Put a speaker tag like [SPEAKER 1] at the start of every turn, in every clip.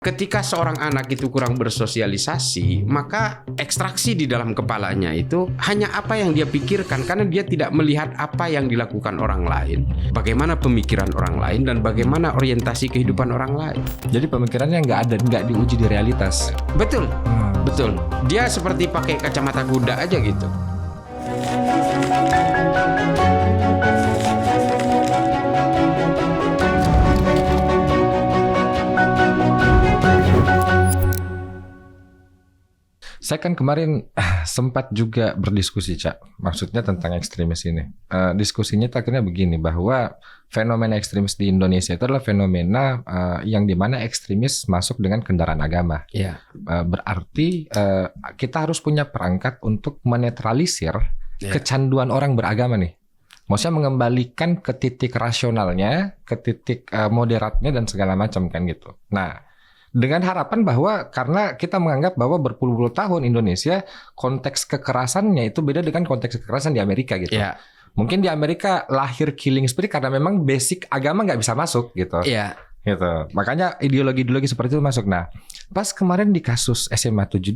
[SPEAKER 1] Ketika seorang anak itu kurang bersosialisasi, maka ekstraksi di dalam kepalanya itu hanya apa yang dia pikirkan, karena dia tidak melihat apa yang dilakukan orang lain, bagaimana pemikiran orang lain, dan bagaimana orientasi kehidupan orang lain.
[SPEAKER 2] Jadi pemikirannya nggak diuji di realitas.
[SPEAKER 1] Betul, betul. Dia seperti pakai kacamata kuda aja gitu.
[SPEAKER 2] Saya kan kemarin sempat juga berdiskusi, Cak. Maksudnya tentang ekstremis ini. Diskusinya akhirnya begini, bahwa fenomena ekstremis di Indonesia itu adalah fenomena yang dimana ekstremis masuk dengan kendaraan agama.
[SPEAKER 1] Ya.
[SPEAKER 2] Berarti kita harus punya perangkat untuk menetralisir kecanduan orang beragama nih. Maksudnya mengembalikan ke titik rasionalnya, ke titik moderatnya dan segala macam kan gitu. Nah, dengan harapan bahwa karena kita menganggap bahwa berpuluh-puluh tahun Indonesia konteks kekerasannya itu beda dengan konteks kekerasan di Amerika gitu.
[SPEAKER 1] Ya.
[SPEAKER 2] Mungkin di Amerika lahir killing spree karena memang basic agama nggak bisa masuk gitu.
[SPEAKER 1] Iya.
[SPEAKER 2] Gitu. Makanya ideologi-ideologi seperti itu masuk. Nah, pas kemarin di kasus SMA 72,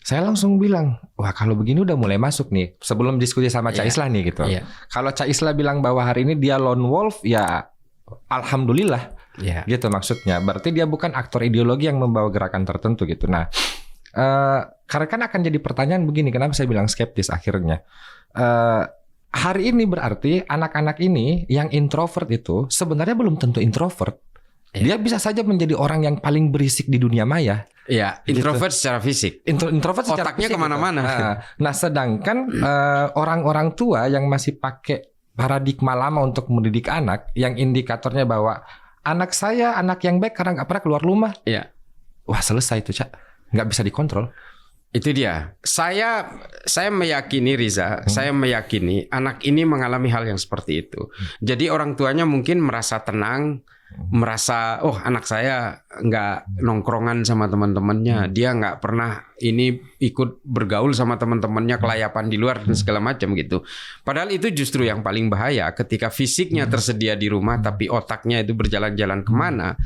[SPEAKER 2] saya langsung bilang, wah kalau begini udah mulai masuk nih. Sebelum diskusi sama Cak Islah nih gitu. Kalau Cak Islah bilang bahwa hari ini dia lone wolf, ya alhamdulillah. Gitu maksudnya. Berarti dia bukan aktor ideologi yang membawa gerakan tertentu gitu. Nah, karena kan akan jadi pertanyaan begini, kenapa saya bilang skeptis akhirnya. Hari ini berarti anak-anak ini yang introvert itu sebenarnya belum tentu introvert. Dia bisa saja menjadi orang yang paling berisik di dunia maya.
[SPEAKER 1] Iya, introvert gitu. Secara fisik.
[SPEAKER 2] Introvert secara
[SPEAKER 1] otaknya
[SPEAKER 2] fisik
[SPEAKER 1] kemana-mana.
[SPEAKER 2] Gitu. Nah, sedangkan orang-orang tua yang masih pakai paradigma lama untuk mendidik anak, yang indikatornya bahwa anak saya anak yang baik karena nggak pernah keluar rumah.
[SPEAKER 1] Iya.
[SPEAKER 2] Wah selesai itu, Cak. Nggak bisa dikontrol.
[SPEAKER 1] Itu dia. Saya meyakini Riza, saya meyakini anak ini mengalami hal yang seperti itu. Jadi orang tuanya mungkin merasa tenang, merasa anak saya nggak nongkrongan sama teman-temannya, dia nggak pernah ini ikut bergaul sama teman-temannya, kelayapan di luar dan segala macam gitu. Padahal itu justru yang paling bahaya, ketika fisiknya tersedia di rumah tapi otaknya itu berjalan-jalan kemana.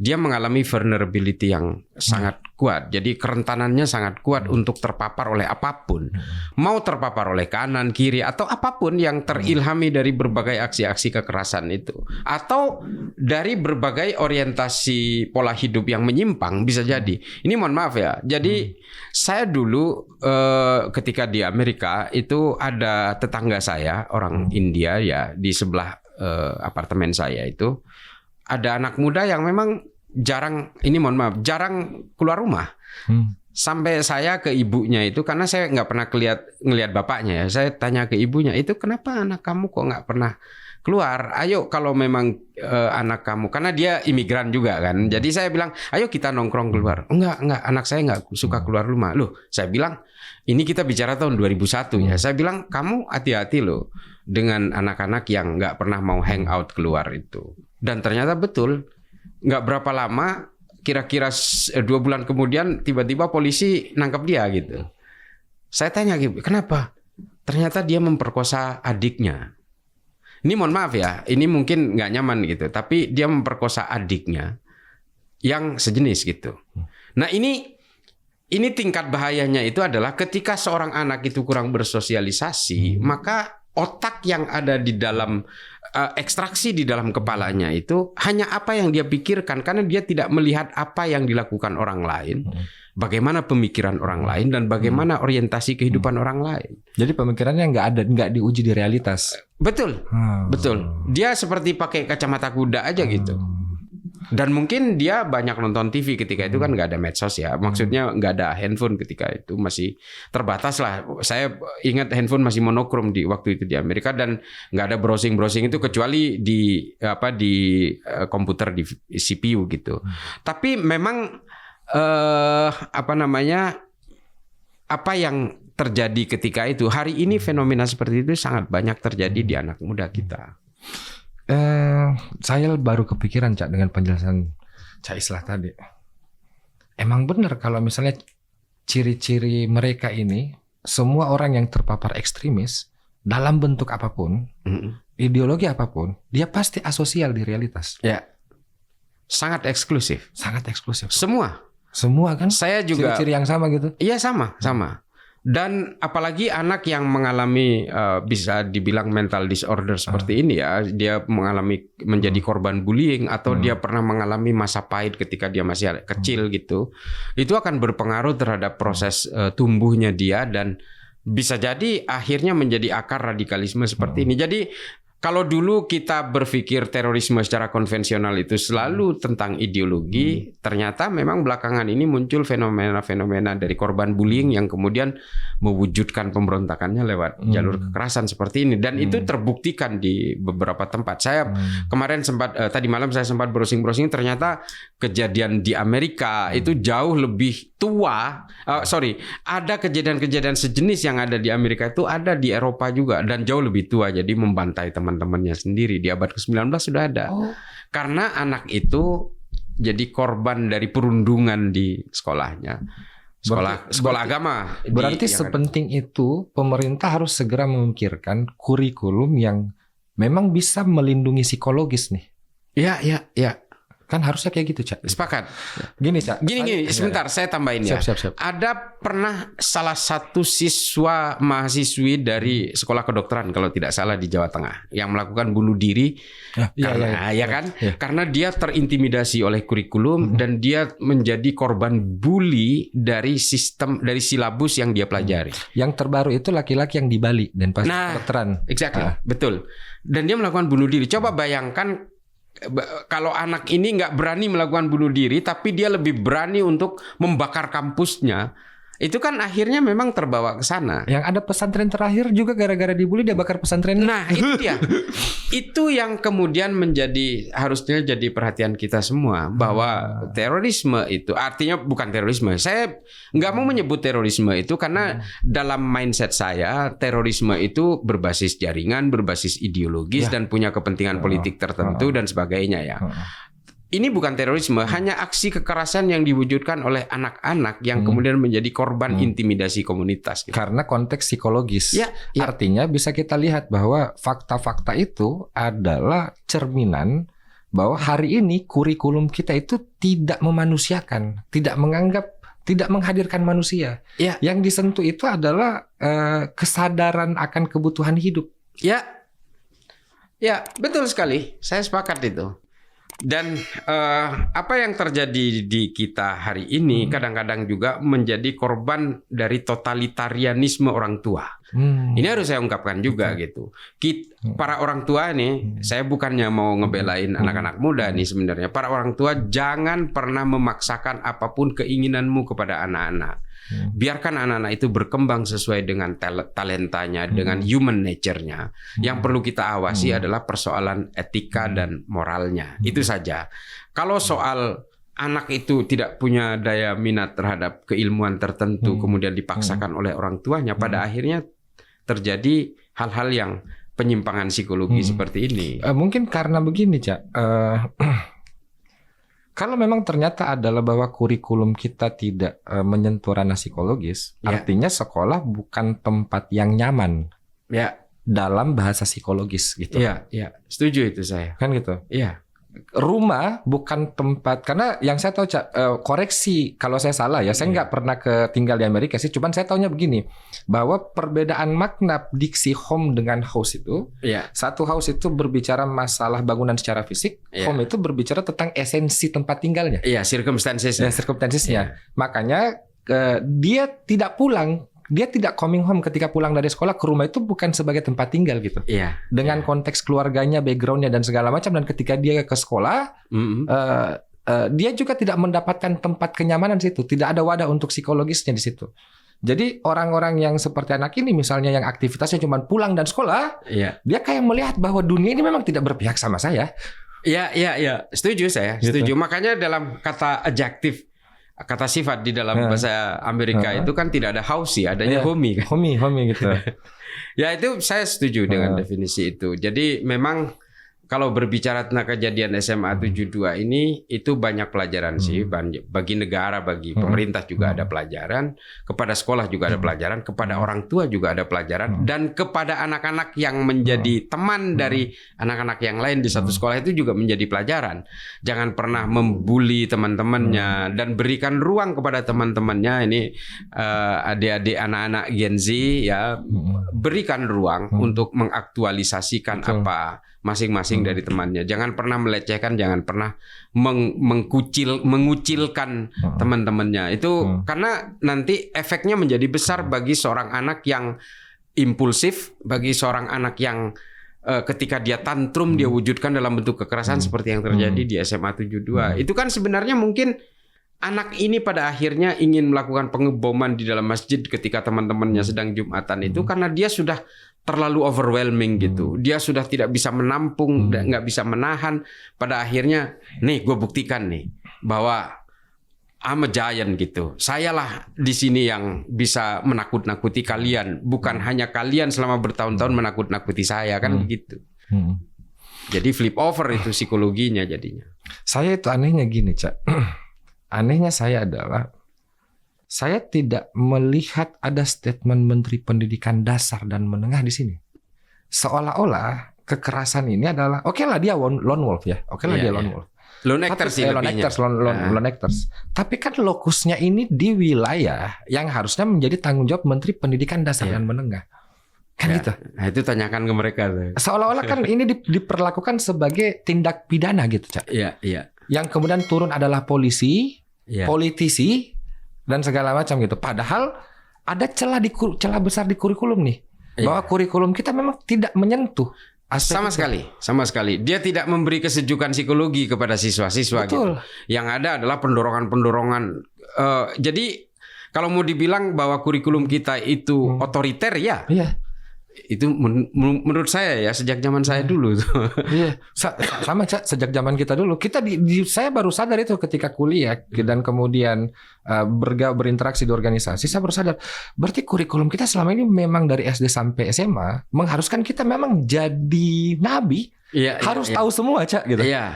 [SPEAKER 1] Dia mengalami vulnerability yang sangat kuat. Jadi kerentanannya sangat kuat untuk terpapar oleh apapun. Mau terpapar oleh kanan, kiri, atau apapun yang terilhami dari berbagai aksi-aksi kekerasan itu. Atau dari berbagai orientasi pola hidup yang menyimpang, bisa jadi. Ini mohon maaf ya. Jadi saya dulu ketika di Amerika itu ada tetangga saya, orang India ya, di sebelah apartemen saya itu. Ada anak muda yang memang jarang keluar rumah. Sampai saya ke ibunya itu, karena saya nggak pernah ngelihat bapaknya ya. Saya tanya ke ibunya, itu kenapa anak kamu kok nggak pernah keluar? Ayo kalau memang anak kamu, karena dia imigran juga kan. Jadi saya bilang, ayo kita nongkrong keluar. Enggak, anak saya nggak suka keluar rumah. Loh, saya bilang, ini kita bicara tahun 2001 ya. Saya bilang, kamu hati-hati loh dengan anak-anak yang nggak pernah mau hang out keluar itu. Dan ternyata betul, nggak berapa lama, kira-kira 2 bulan kemudian tiba-tiba polisi nangkap dia gitu. Saya tanya, kenapa? Ternyata dia memperkosa adiknya. Ini mohon maaf ya, ini mungkin nggak nyaman gitu, tapi dia memperkosa adiknya yang sejenis gitu. Nah ini tingkat bahayanya itu adalah ketika seorang anak itu kurang bersosialisasi, maka otak yang ada di dalam ekstraksi di dalam kepalanya itu hanya apa yang dia pikirkan, karena dia tidak melihat apa yang dilakukan orang lain, bagaimana pemikiran orang lain, dan bagaimana orientasi kehidupan orang lain. Jadi
[SPEAKER 2] pemikirannya nggak diuji di realitas.
[SPEAKER 1] Betul, betul. Dia seperti pakai kacamata kuda aja gitu. Dan mungkin dia banyak nonton TV ketika itu, kan nggak ada medsos ya. Maksudnya nggak ada handphone ketika itu, masih terbatas lah. Saya ingat handphone masih monokrom di waktu itu di Amerika, dan nggak ada browsing itu kecuali di komputer, di CPU gitu. Tapi memang apa yang terjadi ketika itu, hari ini fenomena seperti itu sangat banyak terjadi di anak muda kita.
[SPEAKER 2] Saya baru kepikiran, Cak, dengan penjelasan Cak Islah tadi. Emang benar kalau misalnya ciri-ciri mereka ini, semua orang yang terpapar ekstremis dalam bentuk apapun, ideologi apapun, dia pasti asosial di realitas.
[SPEAKER 1] Ya. sangat eksklusif.
[SPEAKER 2] Sangat eksklusif.
[SPEAKER 1] Semua
[SPEAKER 2] kan?
[SPEAKER 1] Saya juga
[SPEAKER 2] ciri-ciri yang sama gitu.
[SPEAKER 1] Iya sama. Dan apalagi anak yang mengalami bisa dibilang mental disorder seperti ini ya, dia mengalami menjadi korban bullying atau dia pernah mengalami masa pahit ketika dia masih kecil gitu, itu akan berpengaruh terhadap proses tumbuhnya dia dan bisa jadi akhirnya menjadi akar radikalisme seperti ini. Jadi kalau dulu kita berpikir terorisme secara konvensional itu selalu tentang ideologi, ternyata memang belakangan ini muncul fenomena-fenomena dari korban bullying yang kemudian mewujudkan pemberontakannya lewat jalur kekerasan seperti ini. Dan itu terbuktikan di beberapa tempat. Saya kemarin tadi malam saya sempat browsing-browsing, ternyata kejadian di Amerika itu jauh lebih tua. Ada kejadian-kejadian sejenis yang ada di Amerika itu ada di Eropa juga dan jauh lebih tua. Jadi membantai teman-temannya sendiri di abad ke-19 sudah ada. Karena anak itu jadi korban dari perundungan di sekolahnya. Sekolah agama.
[SPEAKER 2] Berarti sepenting itu pemerintah harus segera memikirkan kurikulum yang memang bisa melindungi psikologis nih.
[SPEAKER 1] Iya.
[SPEAKER 2] Kan harusnya kayak gitu, Cak.
[SPEAKER 1] Sepakat.
[SPEAKER 2] Gini, Cak.
[SPEAKER 1] Gini, sebentar saya tambahin ya.
[SPEAKER 2] Siap.
[SPEAKER 1] Ada pernah salah satu siswa mahasiswi dari sekolah kedokteran kalau tidak salah di Jawa Tengah yang melakukan bunuh diri karena dia terintimidasi oleh kurikulum dan dia menjadi korban bully dari silabus yang dia pelajari.
[SPEAKER 2] Yang terbaru itu laki-laki yang di Bali dan pas kedokteran.
[SPEAKER 1] Exactly, betul. Dan dia melakukan bunuh diri. Coba bayangkan kalau anak ini nggak berani melakukan bunuh diri, tapi dia lebih berani untuk membakar kampusnya, itu kan akhirnya memang terbawa ke sana.
[SPEAKER 2] Yang ada pesantren terakhir juga gara-gara dibully dia bakar pesantren.
[SPEAKER 1] Nah itu dia. Itu yang kemudian harusnya jadi perhatian kita semua, bahwa terorisme itu artinya bukan terorisme. Saya nggak mau menyebut terorisme itu karena dalam mindset saya terorisme itu berbasis jaringan, berbasis ideologis dan punya kepentingan politik tertentu dan sebagainya ya. Ini bukan terorisme, hanya aksi kekerasan yang diwujudkan oleh anak-anak yang kemudian menjadi korban intimidasi komunitas. Gitu.
[SPEAKER 2] Karena konteks psikologis. Artinya bisa kita lihat bahwa fakta-fakta itu adalah cerminan bahwa hari ini kurikulum kita itu tidak memanusiakan, tidak menghadirkan manusia. Yang disentuh itu adalah kesadaran akan kebutuhan hidup.
[SPEAKER 1] Ya, betul sekali. Saya sepakat itu. Dan apa yang terjadi di kita hari ini kadang-kadang juga menjadi korban dari totalitarianisme orang tua. Ini harus saya ungkapkan juga gitu. Para orang tua nih, saya bukannya mau ngebelain anak-anak muda nih sebenarnya. Para orang tua jangan pernah memaksakan apapun keinginanmu kepada anak-anak. Biarkan anak-anak itu berkembang sesuai dengan talentanya, dengan human nature-nya. Yang perlu kita awasi adalah persoalan etika dan moralnya. Itu saja. Kalau soal anak itu tidak punya daya minat terhadap keilmuan tertentu, kemudian dipaksakan oleh orang tuanya, pada akhirnya terjadi hal-hal yang penyimpangan psikologi seperti ini.
[SPEAKER 2] Mungkin karena begini, Cak. Kalau memang ternyata adalah bahwa kurikulum kita tidak menyentuh ranah psikologis, artinya sekolah bukan tempat yang nyaman dalam bahasa psikologis gitu.
[SPEAKER 1] Setuju itu saya.
[SPEAKER 2] Kan gitu. Rumah bukan tempat, karena yang saya tahu, Cak, koreksi kalau saya salah ya, saya nggak pernah tinggal di Amerika sih, cuman saya taunya begini, bahwa perbedaan makna diksi home dengan house itu, satu house itu berbicara masalah bangunan secara fisik, home itu berbicara tentang esensi tempat tinggalnya. Circumstancesnya. Makanya dia tidak pulang. Dia tidak coming home ketika pulang dari sekolah ke rumah itu bukan sebagai tempat tinggal gitu. Dengan konteks keluarganya, backgroundnya dan segala macam. Dan ketika dia ke sekolah, dia juga tidak mendapatkan tempat kenyamanan di situ. Tidak ada wadah untuk psikologisnya di situ. Jadi orang-orang yang seperti anak ini misalnya yang aktivitasnya cuma pulang dan sekolah, dia kayak melihat bahwa dunia ini memang tidak berpihak sama saya.
[SPEAKER 1] Setuju saya. Setuju. Makanya dalam kata adjektif, kata sifat di dalam bahasa Amerika itu kan tidak ada housey, adanya homey kan.
[SPEAKER 2] Homey gitu.
[SPEAKER 1] Ya itu saya setuju dengan definisi itu. Jadi memang kalau berbicara tentang kejadian SMA 72 ini, itu banyak pelajaran sih bagi negara, bagi pemerintah juga ada pelajaran, kepada sekolah juga ada pelajaran, kepada orang tua juga ada pelajaran, dan kepada anak-anak yang menjadi teman dari anak-anak yang lain di satu sekolah itu juga menjadi pelajaran. Jangan pernah membuli teman-temannya dan berikan ruang kepada teman-temannya. Ini adik-adik anak-anak Gen Z ya, berikan ruang untuk mengaktualisasikan apa masing-masing dari temannya. Jangan pernah melecehkan, jangan pernah mengucilkan teman-temannya. Itu karena nanti efeknya menjadi besar bagi seorang anak yang impulsif, bagi seorang anak yang ketika dia tantrum dia wujudkan dalam bentuk kekerasan seperti yang terjadi di SMA 72. Itu kan sebenarnya mungkin anak ini pada akhirnya ingin melakukan pengeboman di dalam masjid ketika teman-temannya sedang Jumatan itu karena dia sudah terlalu overwhelming gitu. Dia sudah tidak bisa menampung, nggak bisa menahan. Pada akhirnya, nih gue buktikan nih bahwa I'm a giant gitu. Sayalah di sini yang bisa menakut-nakuti kalian, bukan hanya kalian selama bertahun-tahun menakut-nakuti saya kan begitu. Jadi flip over itu psikologinya jadinya.
[SPEAKER 2] Saya itu anehnya gini, Cak. Anehnya saya adalah saya tidak melihat ada statement Menteri Pendidikan Dasar dan Menengah di sini. Seolah-olah kekerasan ini adalah oke lah dia lone wolf ya. Oke lah dia lone wolf.
[SPEAKER 1] Lone actors sih lebihnya.
[SPEAKER 2] Lone actors. Tapi kan lokusnya ini di wilayah yang harusnya menjadi tanggung jawab Menteri Pendidikan Dasar dan Menengah. Kan gitu.
[SPEAKER 1] Nah, itu tanyakan ke mereka.
[SPEAKER 2] Seolah-olah kan ini diperlakukan sebagai tindak pidana gitu, Cak.
[SPEAKER 1] Iya, iya.
[SPEAKER 2] Yang kemudian turun adalah polisi, politisi, dan segala macam gitu. Padahal ada celah besar di kurikulum nih. Bahwa kurikulum kita memang tidak menyentuh
[SPEAKER 1] sama sekali. Dia tidak memberi kesejukan psikologi kepada siswa-siswa gitu. Yang ada adalah pendorokan-pendorogan. Jadi kalau mau dibilang bahwa kurikulum kita itu otoriter ya.
[SPEAKER 2] Iya.
[SPEAKER 1] Itu menurut saya ya sejak zaman saya dulu tuh.
[SPEAKER 2] Iya, sama Cak, sejak zaman kita dulu. Saya baru sadar itu ketika kuliah dan kemudian berinteraksi di organisasi, saya baru sadar. Berarti kurikulum kita selama ini memang dari SD sampai SMA mengharuskan kita memang jadi nabi. Harus tahu semua, Cak, gitu.
[SPEAKER 1] Iya,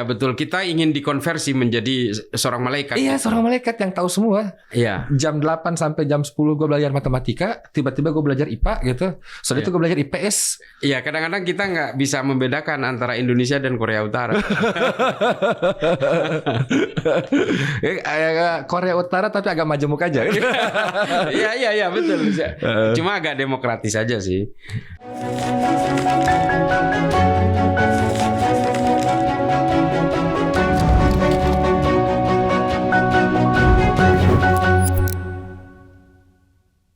[SPEAKER 1] betul. Kita ingin dikonversi menjadi seorang malaikat.
[SPEAKER 2] Iya, seorang malaikat yang tahu semua.
[SPEAKER 1] Iya.
[SPEAKER 2] Jam 8 sampai jam 10 gue belajar matematika, tiba-tiba gue belajar IPA gitu. Setelah itu gue belajar IPS. Iya,
[SPEAKER 1] kadang-kadang kita nggak bisa membedakan antara Indonesia dan Korea Utara.
[SPEAKER 2] Korea Utara tapi agak majemuk aja.
[SPEAKER 1] Iya, betul. Cuma agak demokratis aja sih.